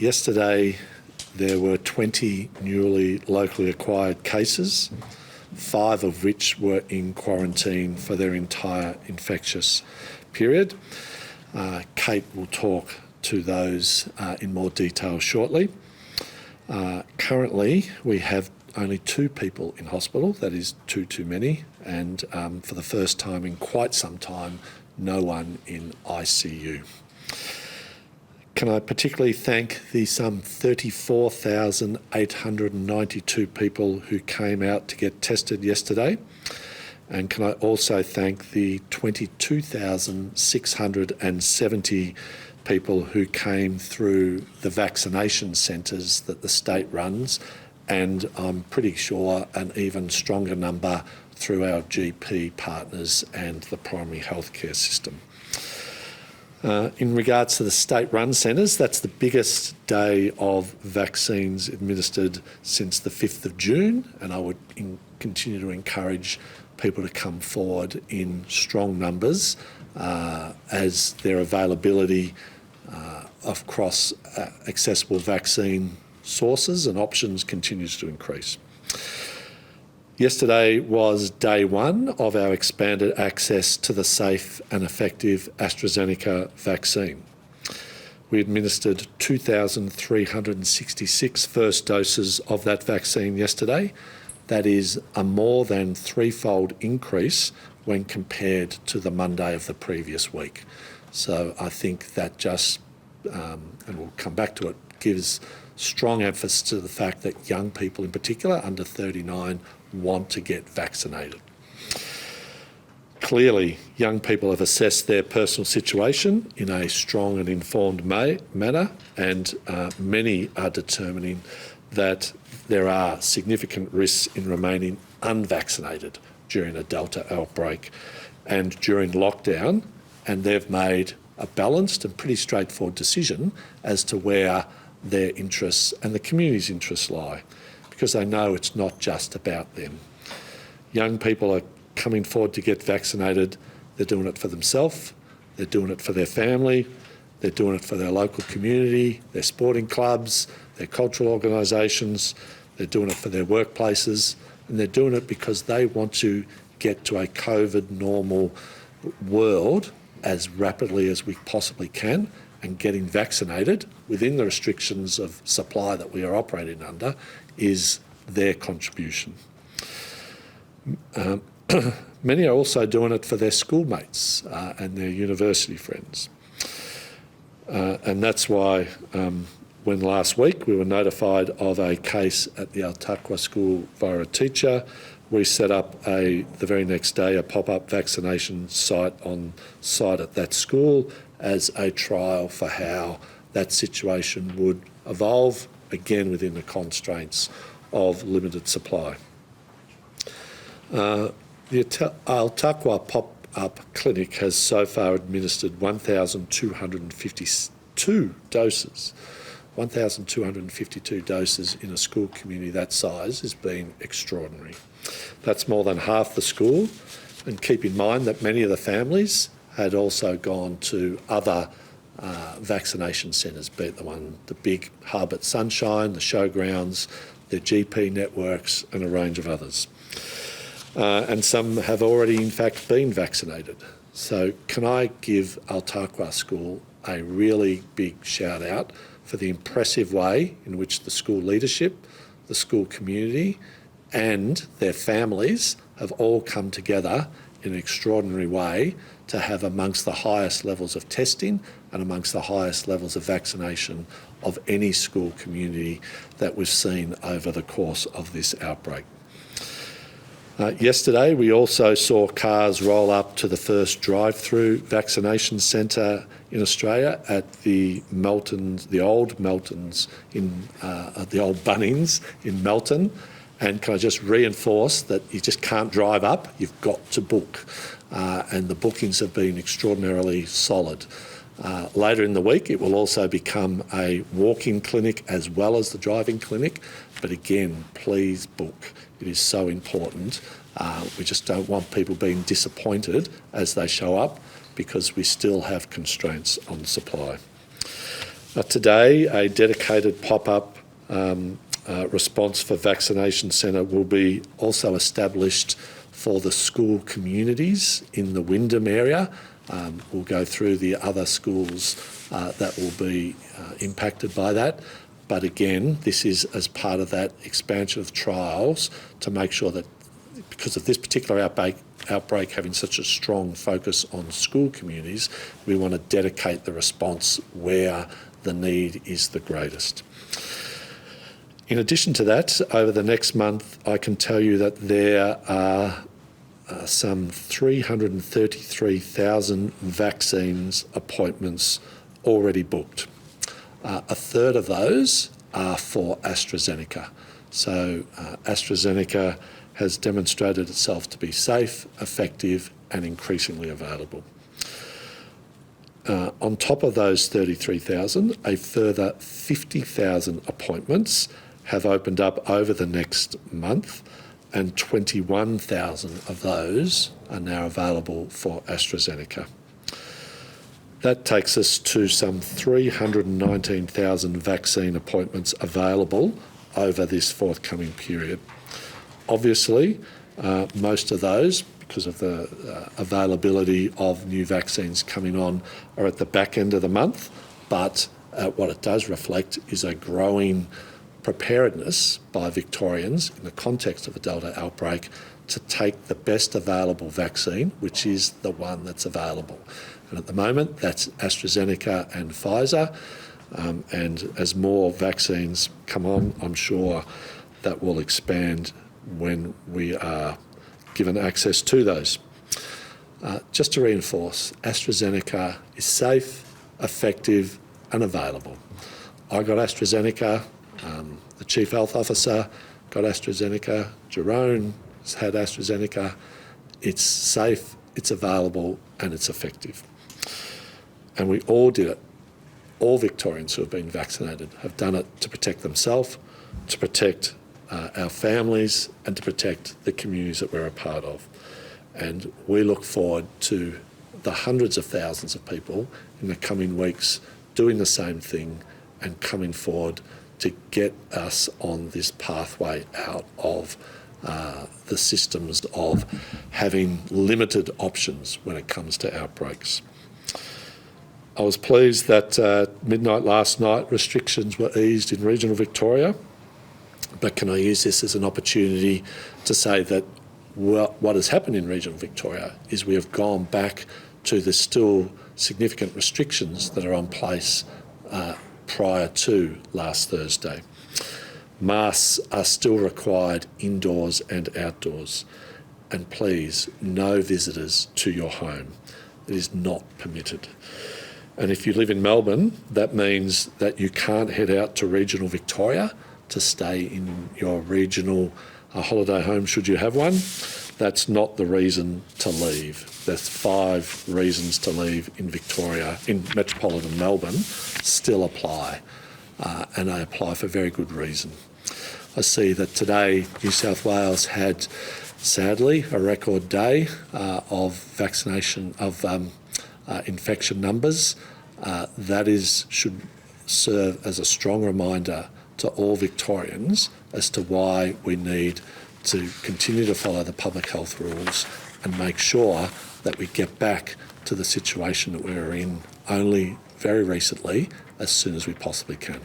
Yesterday, there were 20 newly locally acquired cases, 5 of which were in quarantine for their entire infectious period. Kate will talk to those in more detail shortly. Currently, we have only 2 people in hospital. That is 2 too many, and for the first time in quite some time, no one in ICU. Can I particularly thank the some 34,892 people who came out to get tested yesterday? And can I also thank the 22,670 people who came through the vaccination centres that the state runs, and I'm pretty sure an even stronger number through our GP partners and the primary healthcare system. In regards to the state-run centres, that's the biggest day of vaccines administered since the 5th of June, and I would continue to encourage people to come forward in strong numbers as their availability across accessible vaccine sources and options continues to increase. Yesterday was day 1 of our expanded access to the safe and effective AstraZeneca vaccine. We administered 2,366 first doses of that vaccine yesterday. That is a more than 3-fold increase when compared to the Monday of the previous week. So I think that just, and we'll come back to it, gives strong emphasis to the fact that young people in particular, under 39, want to get vaccinated. Clearly, young people have assessed their personal situation in a strong and informed manner, and many are determining that there are significant risks in remaining unvaccinated during a Delta outbreak and during lockdown, and they've made a balanced and pretty straightforward decision as to where their interests and the community's interests lie, because they know it's not just about them. Young people are coming forward to get vaccinated. They're doing it for themselves, they're doing it for their family, they're doing it for their local community, their sporting clubs, their cultural organisations, they're doing it for their workplaces, and they're doing it because they want to get to a COVID normal world as rapidly as we possibly can, and getting vaccinated within the restrictions of supply that we are operating under is their contribution. Many are also doing it for their schoolmates and their university friends. And that's why when last week we were notified of a case at the Altaqua school via a teacher, we set up the very next day a pop-up vaccination site on site at that school as a trial for how that situation would evolve, again within the constraints of limited supply. The Altaqua pop-up clinic has so far administered 1,252 doses. 1,252 doses in a school community that size has been extraordinary. That's more than half the school, and keep in mind that many of the families had also gone to other vaccination centres, be it the big hub at Sunshine, the showgrounds, the GP networks and a range of others. And some have already in fact been vaccinated. So can I give Altaqua School a really big shout out for the impressive way in which the school leadership, the school community and their families have all come together in an extraordinary way to have amongst the highest levels of testing and amongst the highest levels of vaccination of any school community that we've seen over the course of this outbreak. Yesterday, we also saw cars roll up to the first drive-through vaccination centre in Australia at the Meltons, the old Meltons, the old Bunnings in Melton. And can I just reinforce that you just can't drive up, you've got to book. And the bookings have been extraordinarily solid. Later in the week, it will also become a walk-in clinic as well as the driving clinic. But again, please book. It is so important. We just don't want people being disappointed as they show up because we still have constraints on supply. Today, a dedicated pop-up response for vaccination centre will be also established for the school communities in the Wyndham area. We'll go through the other schools that will be impacted by that. But again, this is as part of that expansion of trials to make sure that because of this particular outbreak having such a strong focus on school communities, we want to dedicate the response where the need is the greatest. In addition to that, over the next month, I can tell you that there are some 333,000 vaccines appointments already booked. A third of those are for AstraZeneca. So AstraZeneca has demonstrated itself to be safe, effective and increasingly available. On top of those 33,000, a further 50,000 appointments have opened up over the next month, and 21,000 of those are now available for AstraZeneca. That takes us to some 319,000 vaccine appointments available over this forthcoming period. Obviously, most of those, because of the availability of new vaccines coming on, are at the back end of the month, but what it does reflect is a growing preparedness by Victorians in the context of a Delta outbreak to take the best available vaccine, which is the one that's available. And at the moment, that's AstraZeneca and Pfizer. And as more vaccines come on, I'm sure that will expand when we are given access to those. Just to reinforce, AstraZeneca is safe, effective and available. I got AstraZeneca, the Chief Health Officer got AstraZeneca, Jerome has had AstraZeneca. It's safe, it's available and it's effective. And we all did it. All Victorians who have been vaccinated have done it to protect themselves, to protect our families and to protect the communities that we're a part of. And we look forward to the hundreds of thousands of people in the coming weeks doing the same thing and coming forward to get us on this pathway out of the systems of having limited options when it comes to outbreaks. I was pleased that midnight last night restrictions were eased in regional Victoria, but can I use this as an opportunity to say that what has happened in regional Victoria is we have gone back to the still significant restrictions that are on place prior to last Thursday. Masks are still required indoors and outdoors, and please, no visitors to your home. It is not permitted. And if you live in Melbourne, that means that you can't head out to regional Victoria to stay in your regional holiday home should you have one. That's not the reason to leave. There's 5 reasons to leave in Victoria, in metropolitan Melbourne, still apply, and they apply for very good reason. I see that today New South Wales had, sadly, a record day of vaccination, of infection numbers. That should serve as a strong reminder to all Victorians as to why we need to continue to follow the public health rules and make sure that we get back to the situation that we were in only very recently as soon as we possibly can.